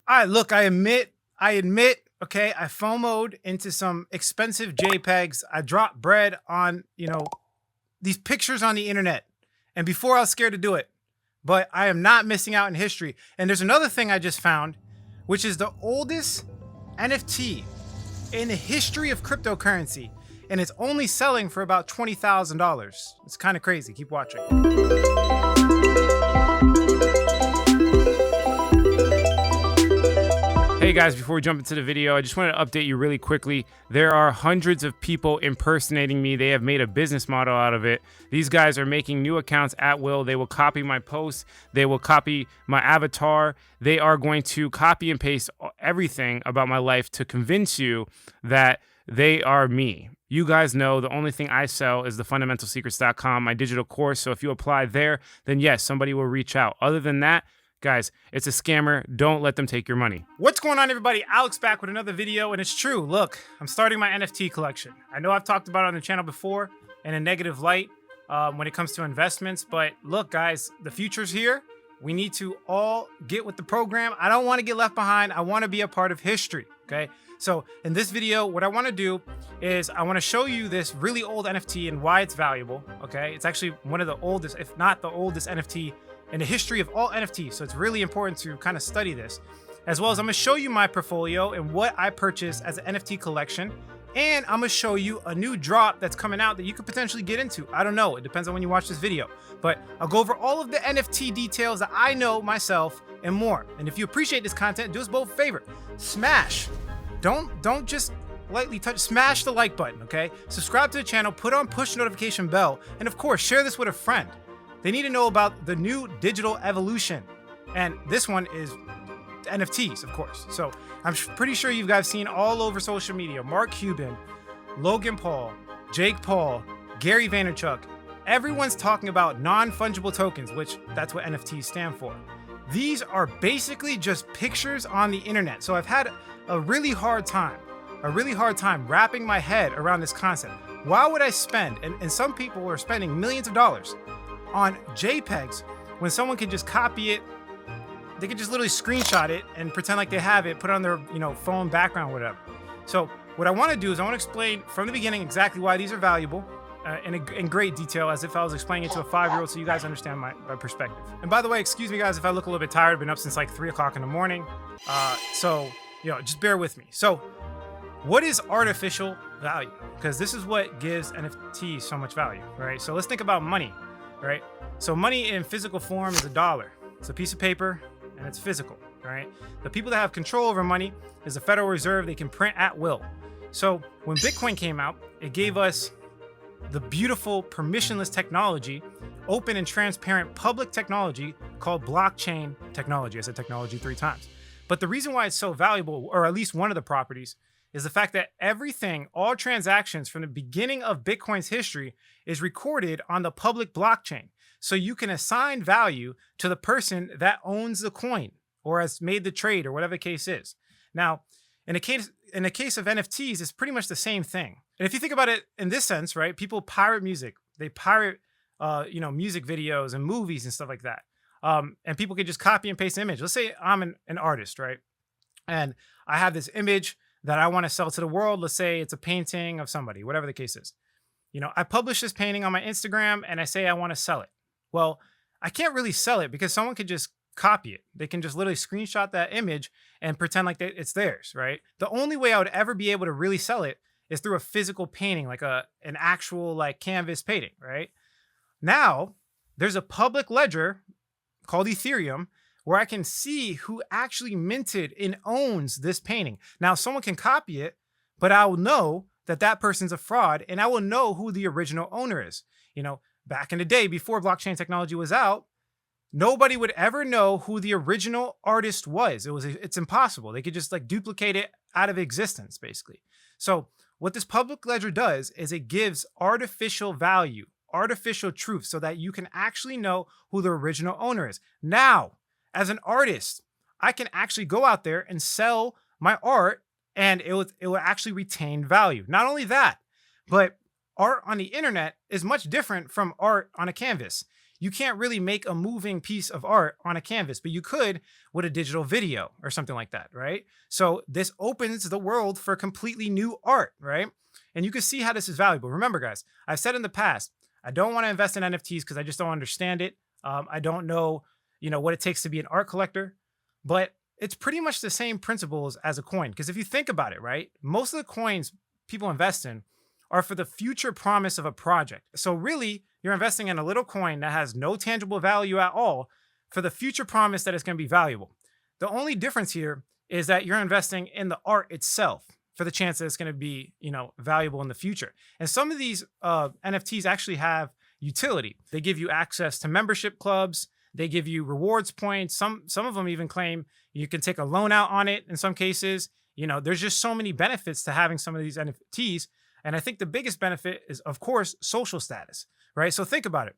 All right, look, I admit, okay, I FOMO'd into some expensive JPEGs. I dropped bread on, these pictures on the internet. And before I was scared to do it, but I am not missing out in history. And there's another thing I just found, which is the oldest NFT in the history of cryptocurrency. And it's only selling for about $20,000. It's kind of crazy. Keep watching. Hey guys, before we jump into the video, I just wanted to update you really quickly. There are hundreds of people impersonating me. They have made a business model out of it. These guys are making new accounts at will. They will copy my posts. They will copy my avatar. They are going to copy and paste everything about my life to convince you that they are me. You guys know the only thing I sell is the fundamentalsecrets.com, my digital course. So if you apply there, then yes, somebody will reach out. Other than that, guys, it's a scammer. Don't let them take your money. What's going on, everybody? Alex back with another video, and it's true. Look, I'm starting my NFT collection. I know I've talked about it on the channel before in a negative light when it comes to investments, but look, guys, the future's here. We need to all get with the program. I don't want to get left behind. I want to be a part of history, okay? So in this video, what I want to do is I want to show you this really old NFT and why it's valuable, okay? It's actually one of the oldest, if not the oldest NFT in the history of all NFTs. So it's really important to kind of study this, as well as I'm gonna show you my portfolio and what I purchased as an NFT collection. And I'm gonna show you a new drop that's coming out that you could potentially get into. I don't know, it depends on when you watch this video, but I'll go over all of the NFT details that I know myself and more. And if you appreciate this content, do us both a favor. Smash, don't just lightly touch, smash the like button, okay? Subscribe to the channel, put on push notification bell, and of course, share this with a friend. They need to know about the new digital evolution. And this one is NFTs, of course. So I'm pretty sure you guys seen all over social media, Mark Cuban, Logan Paul, Jake Paul, Gary Vaynerchuk. Everyone's talking about non-fungible tokens, which that's what NFTs stand for. These are basically just pictures on the internet. So I've had a really hard time wrapping my head around this concept. Why would I spend, and some people are spending millions of dollars on JPEGs when someone can just copy it? They can just literally screenshot it and pretend like they have it, put it on their phone background, whatever. So what I want to do is I want to explain from the beginning exactly why these are valuable in great detail, as if I was explaining it to a 5-year-old, so you guys understand my perspective. And by the way, excuse me guys if I look a little bit tired. I've been up since like 3 o'clock in the morning. So just bear with me. So what is artificial value? Because this is what gives NFTs so much value, right? So let's think about money. Right? So money in physical form is a dollar. It's a piece of paper and it's physical, right? The people that have control over money is the Federal Reserve. They can print at will. So when Bitcoin came out, it gave us the beautiful permissionless technology, open and transparent public technology called blockchain technology. I said technology 3 times. But the reason why it's so valuable, or at least one of the properties, is the fact that everything, all transactions from the beginning of Bitcoin's history is recorded on the public blockchain. So you can assign value to the person that owns the coin or has made the trade or whatever the case is. Now, in the case of NFTs, it's pretty much the same thing. And if you think about it in this sense, right, people pirate music. They pirate, music videos and movies and stuff like that. And people can just copy and paste an image. Let's say I'm an artist, right? And I have this image that I want to sell to the world. Let's say it's a painting of somebody, whatever the case is. I publish this painting on my Instagram and I say I want to sell it. Well, I can't really sell it because someone could just copy it. They can just literally screenshot that image and pretend like it's theirs, right? The only way I would ever be able to really sell it is through a physical painting, like an actual like canvas painting, right? Now, there's a public ledger called Ethereum where I can see who actually minted and owns this painting. Now, someone can copy it, but I will know that that person's a fraud, and I will know who the original owner is. Back in the day, before blockchain technology was out, nobody would ever know who the original artist was. It's impossible. They could just like duplicate it out of existence, basically. So what this public ledger does is it gives artificial value, artificial truth, so that you can actually know who the original owner is. Now, as an artist, I can actually go out there and sell my art and it will actually retain value. Not only that, but art on the internet is much different from art on a canvas. You can't really make a moving piece of art on a canvas, but you could with a digital video or something like that, right? So this opens the world for completely new art, right? And you can see how this is valuable. Remember, guys, I've said in the past, I don't want to invest in NFTs because I just don't understand it. I don't know, what it takes to be an art collector, but it's pretty much the same principles as a coin. Because if you think about it, right, most of the coins people invest in are for the future promise of a project. So really, you're investing in a little coin that has no tangible value at all for the future promise that it's going to be valuable. The only difference here is that you're investing in the art itself for the chance that it's going to be, valuable in the future. And some of these NFTs actually have utility. They give you access to membership clubs. They give you rewards points. Some of them even claim you can take a loan out on it in some cases. There's just so many benefits to having some of these NFTs. And I think the biggest benefit is, of course, social status, right? So think about it.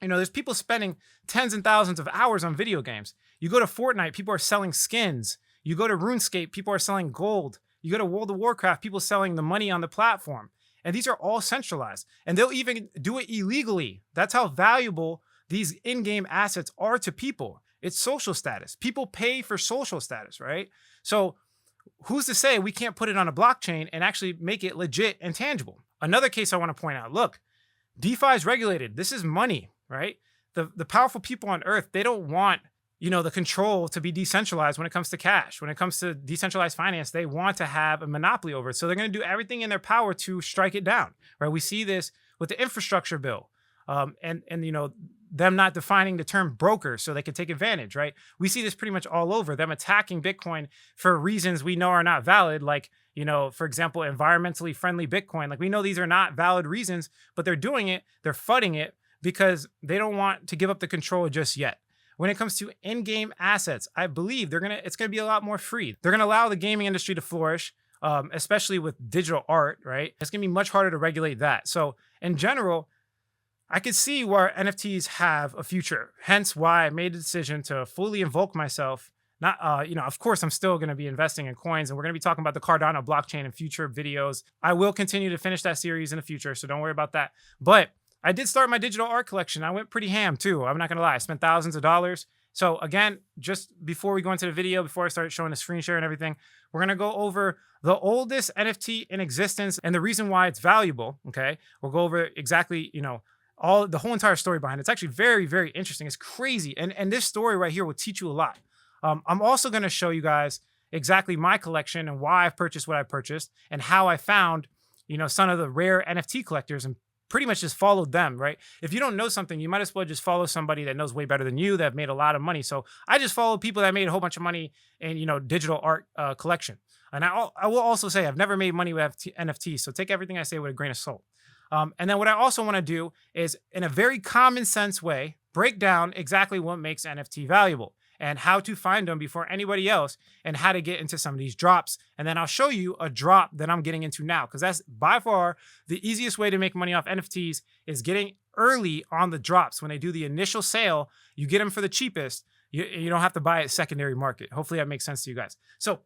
There's people spending tens and thousands of hours on video games. You go to Fortnite, people are selling skins. You go to RuneScape, people are selling gold. You go to World of Warcraft, people selling the money on the platform. And these are all centralized. And they'll even do it illegally. That's how valuable these in-game assets are to people. It's social status. People pay for social status, right? So who's to say we can't put it on a blockchain and actually make it legit and tangible? Another case I want to point out, look, DeFi is regulated. This is money, right? The powerful people on earth, they don't want, the control to be decentralized when it comes to cash. When it comes to decentralized finance, they want to have a monopoly over it. So they're going to do everything in their power to strike it down, right? We see this with the infrastructure bill. And them not defining the term broker so they can take advantage, right? We see this pretty much all over, them attacking Bitcoin for reasons we know are not valid, like, for example, environmentally friendly Bitcoin. Like, we know these are not valid reasons, but they're doing it, they're fudding it because they don't want to give up the control just yet. When it comes to in-game assets, I believe it's gonna be a lot more free. They're gonna allow the gaming industry to flourish, especially with digital art, right? It's gonna be much harder to regulate that. So in general, I could see where NFTs have a future, hence why I made the decision to fully invoke myself. Not, of course, I'm still going to be investing in coins, and we're going to be talking about the Cardano blockchain in future videos. I will continue to finish that series in the future, so don't worry about that. But I did start my digital art collection. I went pretty ham too. I'm not going to lie. I spent thousands of dollars. So again, just before we go into the video, before I start showing the screen share and everything, we're going to go over the oldest NFT in existence and the reason why it's valuable. Okay. We'll go over exactly, the whole entire story behind it. It's actually very, very interesting. It's crazy. And this story right here will teach you a lot. I'm also going to show you guys exactly my collection and why I've purchased what I purchased and how I found, some of the rare NFT collectors and pretty much just followed them, right? If you don't know something, you might as well just follow somebody that knows way better than you, that have made a lot of money. So I just follow people that made a whole bunch of money in, digital art collection. And I will also say I've never made money with NFTs. So take everything I say with a grain of salt. And then what I also want to do is, in a very common sense way, break down exactly what makes NFT valuable and how to find them before anybody else and how to get into some of these drops. And then I'll show you a drop that I'm getting into now, because that's by far the easiest way to make money off NFTs is getting early on the drops. When they do the initial sale, you get them for the cheapest. You don't have to buy it secondary market. Hopefully that makes sense to you guys. So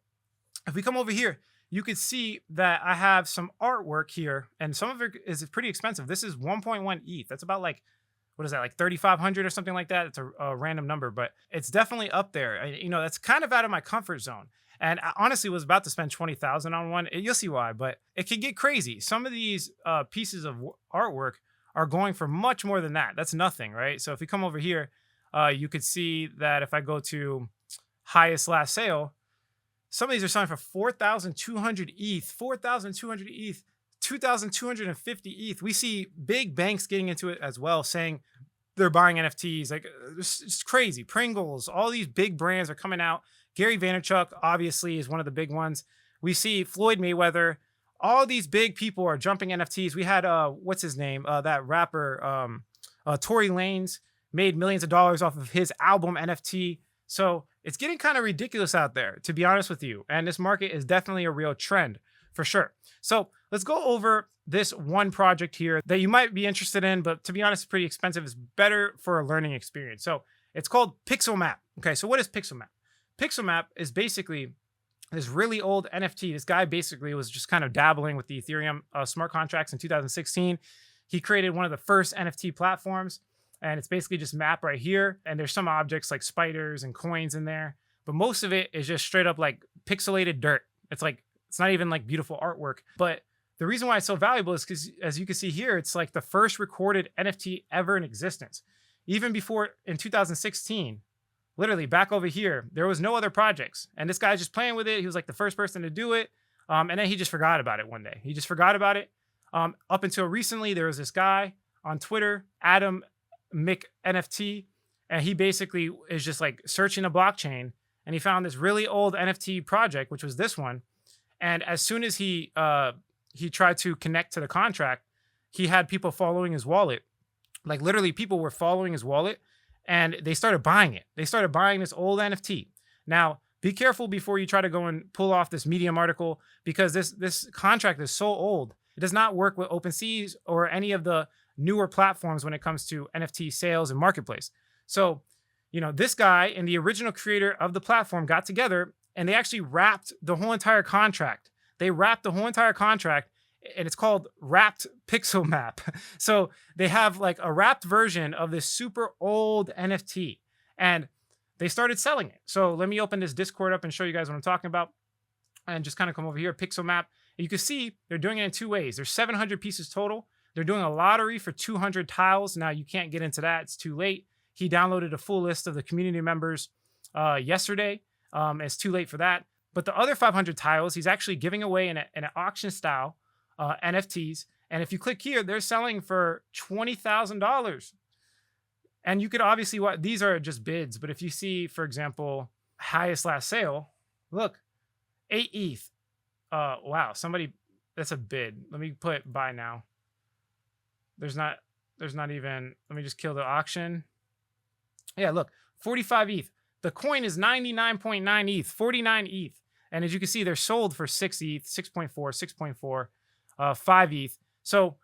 if we come over here, you could see that I have some artwork here, and some of it is pretty expensive. This is 1.1 ETH. That's about like, what is that, like 3,500 or something like that? It's a random number, but it's definitely up there. That's kind of out of my comfort zone. And I honestly was about to spend 20,000 on one. You'll see why, but it can get crazy. Some of these pieces of artwork are going for much more than that. That's nothing, right? So if we come over here, you could see that if I go to highest last sale, some of these are selling for 4,200 ETH, 4,200 ETH, 2,250 ETH. We see big banks getting into it as well, saying they're buying NFTs. Like, it's crazy. Pringles, all these big brands are coming out. Gary Vaynerchuk, obviously, is one of the big ones. We see Floyd Mayweather. All these big people are jumping NFTs. We had, what's his name? That rapper, Tory Lanez, made millions of dollars off of his album NFT. So it's getting kind of ridiculous out there, to be honest with you. And this market is definitely a real trend for sure. So let's go over this one project here that you might be interested in, but to be honest, it's pretty expensive. It's better for a learning experience. So it's called Pixel Map. Okay, so what is Pixel Map? Pixel Map is basically this really old NFT. This guy basically was just kind of dabbling with the Ethereum smart contracts in 2016. He created one of the first NFT platforms. And it's basically just map right here. And there's some objects like spiders and coins in there. But most of it is just straight up like pixelated dirt. It's like, it's not even like beautiful artwork. But the reason why it's so valuable is because, as you can see here, it's like the first recorded NFT ever in existence. Even before in 2016, literally back over here, there was no other projects. And this guy's just playing with it. He was like the first person to do it. And then he just forgot about it one day. He just forgot about it. Up until recently, there was this guy on Twitter, Adam NFT, and he basically is just like searching a blockchain, and he found this really old NFT project, which was this one. And as soon as he tried to connect to the contract, he had people following his wallet. Like literally people were following his wallet, and they started buying it. They started buying this old NFT. Now, be careful before you try to go and pull off this Medium article, because this contract is so old. It does not work with OpenSea or any of the newer platforms when it comes to NFT sales and marketplace. So, this guy and the original creator of the platform got together, and they actually wrapped the whole entire contract. They wrapped the whole entire contract, and it's called Wrapped Pixel Map. So they have like a wrapped version of this super old NFT, and they started selling it. So let me open this Discord up and show you guys what I'm talking about, and just kind of come over here, Pixel Map. And you can see they're doing it in two ways. There's 700 pieces total. They're doing a lottery for 200 tiles. Now you can't get into that. It's too late. He downloaded a full list of the community members yesterday. It's too late for that. But the other 500 tiles, he's actually giving away in an auction style NFTs. And if you click here, they're selling for $20,000. And you could obviously, these are just bids. But if you see, for example, highest last sale, look, 8 ETH. Wow, somebody, that's a bid. Let me put buy now. There's not even, let me just kill the auction. Yeah, look, 45 ETH. The coin is 99.9 ETH, 49 ETH. And as you can see, they're sold for 6 ETH, 6.4, 6.4, 5 ETH. So,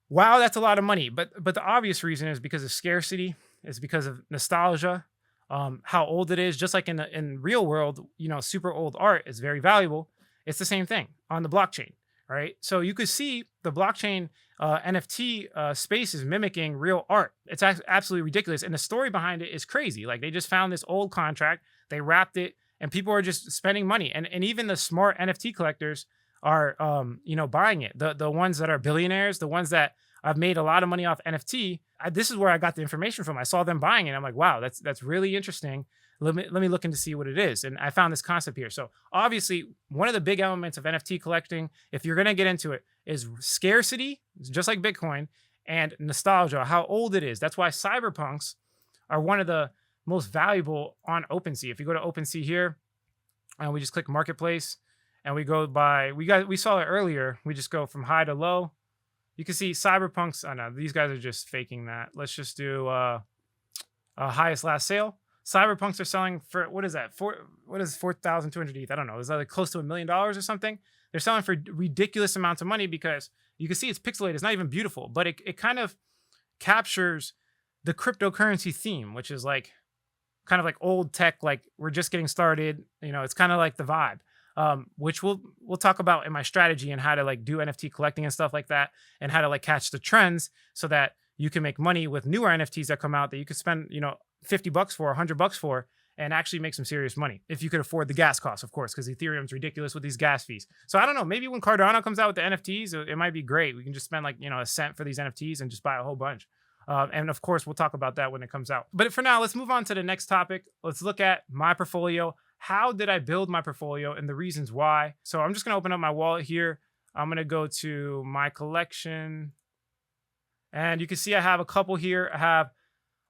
wow, that's a lot of money. But the obvious reason is because of scarcity, is because of nostalgia, how old it is. Just like in real world, super old art is very valuable. It's the same thing on the blockchain, right? So you could see the blockchain NFT space is mimicking real art. It's absolutely ridiculous. And the story behind it is crazy. Like they just found this old contract, they wrapped it, and people are just spending money. And even the smart NFT collectors are, buying it. The ones that are billionaires, the ones that have made a lot of money off NFT. This is where I got the information from. I saw them buying it. I'm like, wow, that's really interesting. Let me look into see what it is. And I found this concept here. So obviously, one of the big elements of NFT collecting, if you're going to get into it, is scarcity, just like Bitcoin, and nostalgia, how old it is. That's why cyberpunks are one of the most valuable on OpenSea. If you go to OpenSea here, and we just click Marketplace, and we go by, we saw it earlier. We just go from high to low. You can see cyberpunks. Oh no, these guys are just faking that. Let's just do highest last sale. Cyberpunks are selling for, what is that? What is 4,200 ETH? I don't know. Is that like close to $1 million or something? They're selling for ridiculous amounts of money because you can see it's pixelated. It's not even beautiful, but it kind of captures the cryptocurrency theme, which is like kind of like old tech, like we're just getting started. It's kind of like the vibe, which we'll talk about in my strategy and how to like do NFT collecting and stuff like that, and how to like catch the trends so that you can make money with newer NFTs that come out that you could spend, $50 for, $100 for, and actually make some serious money if you could afford the gas costs, of course, because Ethereum's ridiculous with these gas fees. So I don't know, maybe when Cardano comes out with the NFTs, it might be great. We can just spend like, a cent for these NFTs and just buy a whole bunch. And of course, we'll talk about that when it comes out. But for now, let's move on to the next topic. Let's look at my portfolio. How did I build my portfolio and the reasons why? So I'm just going to open up my wallet here. I'm going to go to my collection. And you can see I have a couple here. I have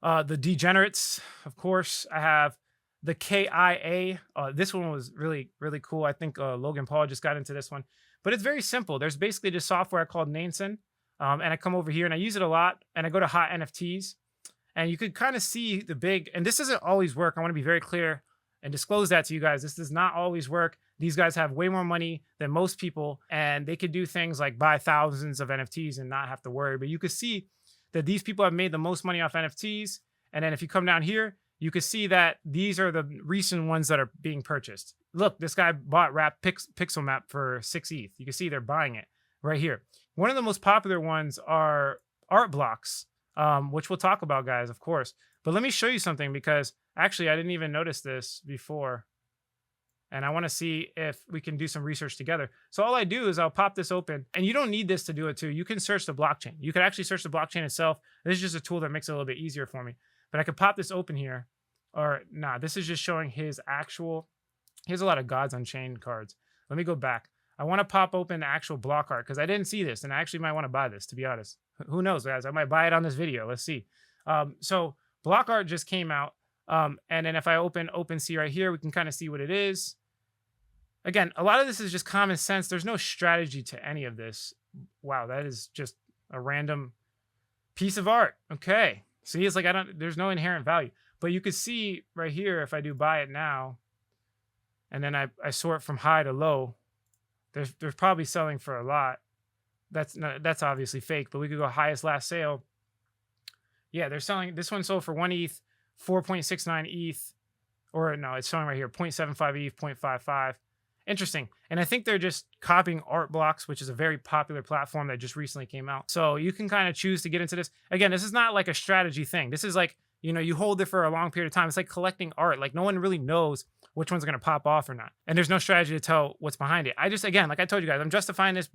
the Degenerates, of course. I have the KIA. This one was really, really cool. I think Logan Paul just got into this one. But it's very simple. There's basically this software called Nansen. And I come over here and I use it a lot. And I go to Hot NFTs. And you could kind of see the big, and this doesn't always work. I want to be very clear and disclose that to you guys. This does not always work. These guys have way more money than most people. And they could do things like buy thousands of NFTs and not have to worry. But you could see that these people have made the most money off NFTs. And then if you come down here, you can see that these are the recent ones that are being purchased. Look, this guy bought Wrapped Pixel Map for 6 ETH. You can see they're buying it right here. One of the most popular ones are art blocks. which we'll talk about, guys, of course. But let me show you something, because actually I didn't even notice this before. And I want to see if we can do some research together. So all I do is I'll pop this open, and you don't need this to do it too. You can search the blockchain. You could actually search the blockchain itself. This is just a tool that makes it a little bit easier for me. But I could pop this open here, or nah, this is just showing his actual, he has a lot of Gods Unchained cards. Let me go back. I want to pop open the actual block art, because I didn't see this, and I actually might want to buy this, to be honest. Who knows, guys? I might buy it on this video. Let's see. So block art just came out. And then if I open OpenSea right here, we can kind of see what it is. Again, a lot of this is just common sense. There's no strategy to any of this. Wow, that is just a random piece of art. Okay. See, it's like there's no inherent value. But you could see right here, if I do buy it now, and then I sort from high to low, there's probably selling for a lot. That's obviously fake, but we could go highest last sale. Yeah, they're selling, this one sold for 1 ETH, 4.69 ETH, or no, it's showing right here, 0.75 ETH, 0.55. Interesting. And I think they're just copying art blocks, which is a very popular platform that just recently came out. So you can kind of choose to get into this. Again, this is not like a strategy thing. This is like, you hold it for a long period of time. It's like collecting art. Like no one really knows which one's going to pop off or not. And there's no strategy to tell what's behind it. Again, like I told you guys, I'm justifying this.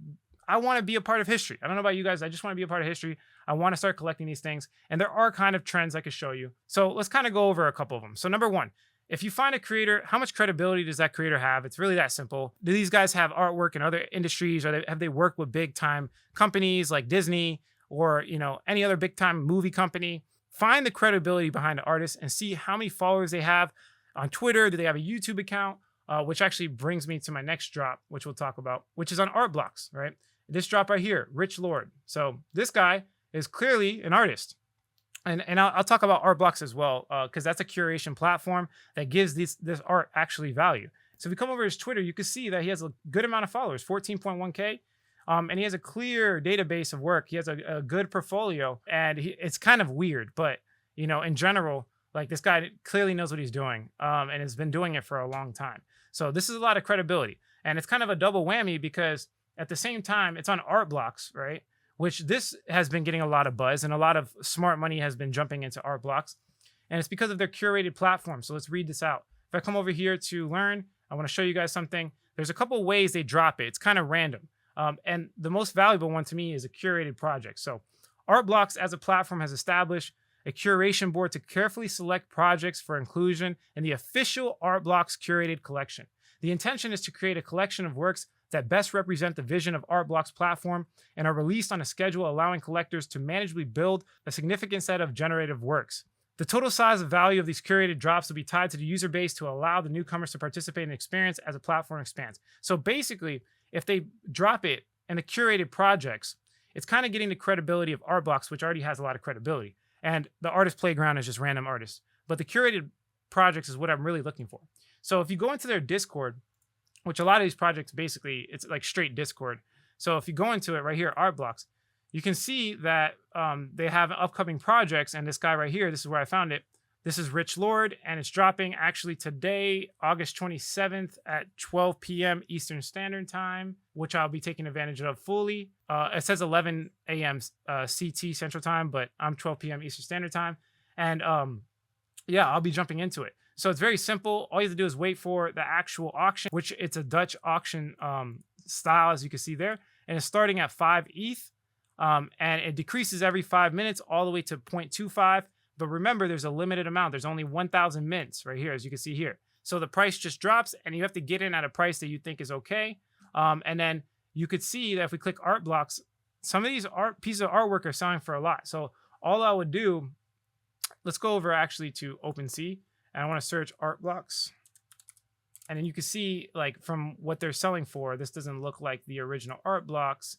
I want to be a part of history. I don't know about you guys. I just want to be a part of history. I want to start collecting these things. And there are kind of trends I could show you. So let's kind of go over a couple of them. So number one, if you find a creator, how much credibility does that creator have? It's really that simple. Do these guys have artwork in other industries? Or have they worked with big time companies like Disney or any other big time movie company? Find the credibility behind the artist and see how many followers they have on Twitter. Do they have a YouTube account? Which actually brings me to my next drop, which we'll talk about, which is on art blocks, right? This drop right here, Rich Lord. So this guy is clearly an artist. And I'll talk about art blocks as well, because that's a curation platform that gives this art actually value. So if you come over to his Twitter, you can see that he has a good amount of followers, 14.1K. And he has a clear database of work. He has a good portfolio, and it's kind of weird, but in general, like this guy clearly knows what he's doing, and has been doing it for a long time. So this is a lot of credibility, and it's kind of a double whammy because at the same time, it's on art blocks, right? Which this has been getting a lot of buzz, and a lot of smart money has been jumping into art blocks, and it's because of their curated platform. So let's read this out. If I come over here to learn, I want to show you guys something. There's a couple ways they drop it. It's kind of random. And the most valuable one to me is a curated project. So art blocks as a platform has established a curation board to carefully select projects for inclusion in the official art blocks curated collection. The intention is to create a collection of works that best represent the vision of Art Block's platform and are released on a schedule allowing collectors to manageably build a significant set of generative works. The total size of value of these curated drops will be tied to the user base to allow the newcomers to participate and experience as the platform expands. So basically, if they drop it in the curated projects, it's kind of getting the credibility of Art Blocks, which already has a lot of credibility. And the artist playground is just random artists. But the curated projects is what I'm really looking for. So if you go into their Discord, which a lot of these projects basically, it's like straight Discord. So if you go into it right here, Art Blocks, you can see that they have upcoming projects. And this guy right here, this is where I found it. This is Rich Lord, and it's dropping actually today, August 27th at 12 p.m. Eastern Standard Time, which I'll be taking advantage of fully. It says 11 a.m. CT Central Time, but I'm 12 p.m. Eastern Standard Time. And yeah, I'll be jumping into it. So it's very simple. All you have to do is wait for the actual auction, which it's a Dutch auction style, as you can see there. And it's starting at 5 ETH. And it decreases every 5 minutes all the way to 0.25. But remember, there's a limited amount. There's only 1,000 mints right here, as you can see here. So the price just drops, and you have to get in at a price that you think is okay. And then you could see that if we click Art Blocks, some of these pieces of artwork are selling for a lot. So all I would do, let's go over actually to OpenSea, and I want to search Art Blocks. And then you can see, like, from what they're selling for, this doesn't look like the original Art Blocks.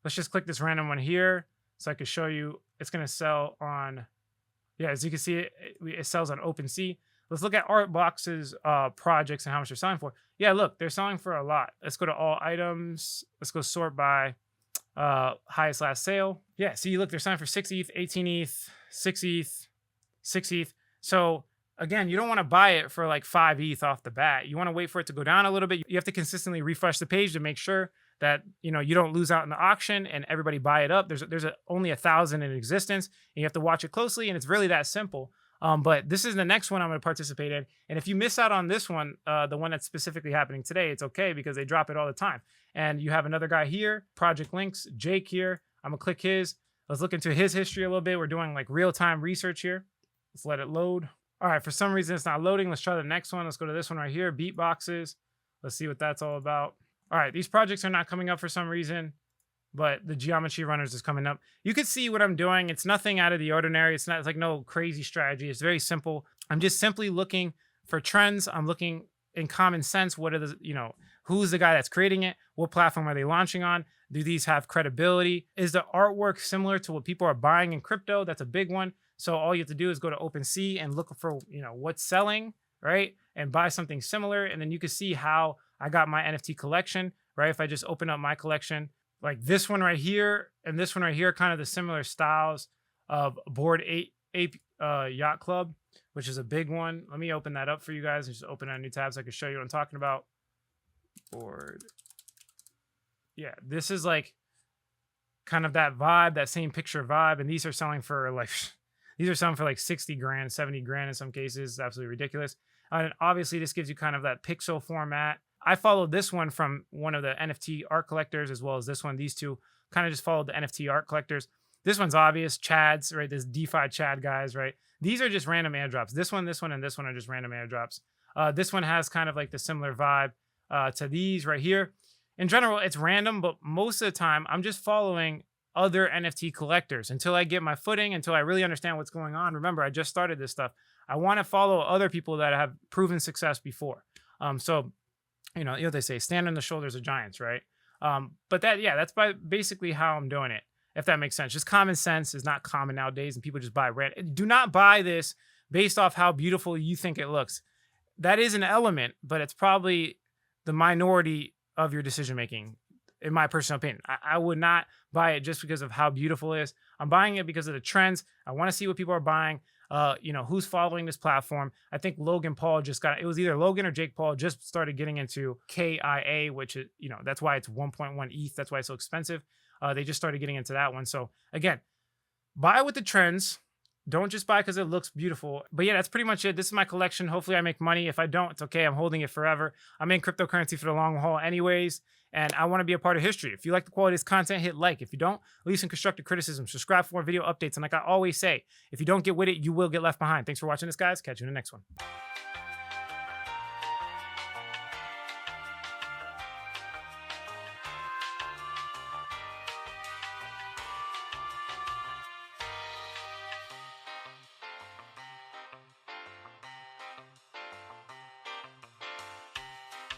Let's just click this random one here so I can show you. It's going to sell on... Yeah, as you can see, it sells on OpenSea. Let's look at Art Blocks' projects and how much they're selling for. Yeah, look, they're selling for a lot. Let's go to all items. Let's go sort by highest last sale. Yeah, see, look, they're selling for 6 ETH, 18 ETH, 6 ETH, 6 ETH. So again, you don't want to buy it for like 5 ETH off the bat. You want to wait for it to go down a little bit. You have to consistently refresh the page to make sure that, you know, you don't lose out in the auction and everybody buy it up. There's only 1,000 in existence, and you have to watch it closely, and it's really that simple. But this is the next one I'm going to participate in. And if you miss out on this one, the one that's specifically happening today, it's okay because they drop it all the time. And you have another guy here, Project Links, Jake here. I'm going to click his. Let's look into his history a little bit. We're doing like real-time research here. Let's let it load. All right, for some reason it's not loading. Let's try the next one. Let's go to this one right here, Beatboxes. Let's see what that's all about. All right, these projects are not coming up for some reason, but the geometry runners is coming up. You can see what I'm doing. It's nothing out of the ordinary. It's like no crazy strategy. It's very simple. I'm just simply looking for trends. I'm looking in common sense. What are the, you know, who's the guy that's creating it? What platform are they launching on? Do these have credibility? Is the artwork similar to what people are buying in crypto? That's a big one. So all you have to do is go to OpenSea and look for, you know, what's selling, right? And buy something similar. And then you can see how I got my NFT collection, right? If I just open up my collection, like this one right here and this one right here, kind of the similar styles of Bored Ape Yacht Club, which is a big one. Let me open that up for you guys and just open a new tab so I can show you what I'm talking about. Bored. Yeah, this is like kind of that vibe, that same picture vibe. And these are selling for like, these are selling for like 60 grand, 70 grand in some cases. It's absolutely ridiculous. And obviously this gives you kind of that pixel format. I followed this one from one of the NFT art collectors as well as this one. These two kind of just followed the NFT art collectors. This one's obvious, Chads, right? This DeFi Chad guys, right? These are just random airdrops. This one, and this one are just random airdrops. This one has kind of like the similar vibe to these right here. In general, it's random, but most of the time I'm just following other NFT collectors until I get my footing, until I really understand what's going on. Remember, I just started this stuff. I want to follow other people that have proven success before. So, you know what they say, stand on the shoulders of giants, right? But that's basically how I'm doing it, if that makes sense. Just common sense is not common nowadays, and people just buy random. Do not buy this based off how beautiful you think it looks. That is an element, but it's probably the minority of your decision making. In my personal opinion, I would not buy it just because of how beautiful it is. I'm buying it because of the trends. I want to see what people are buying. You know, who's following this platform. I think Logan Paul it was either Logan or Jake Paul just started getting into KIA, which is, you know, that's why it's 1.1 ETH. That's why it's so expensive. They just started getting into that one. So again, buy with the trends. Don't just buy because it looks beautiful. But yeah, that's pretty much it. This is my collection. Hopefully I make money. If I don't, it's okay. I'm holding it forever. I'm in cryptocurrency for the long haul anyways, and I want to be a part of history. If you like the quality of this content, hit like. If you don't, leave some constructive criticism. Subscribe for more video updates. And like I always say, if you don't get with it, you will get left behind. Thanks for watching this, guys. Catch you in the next one.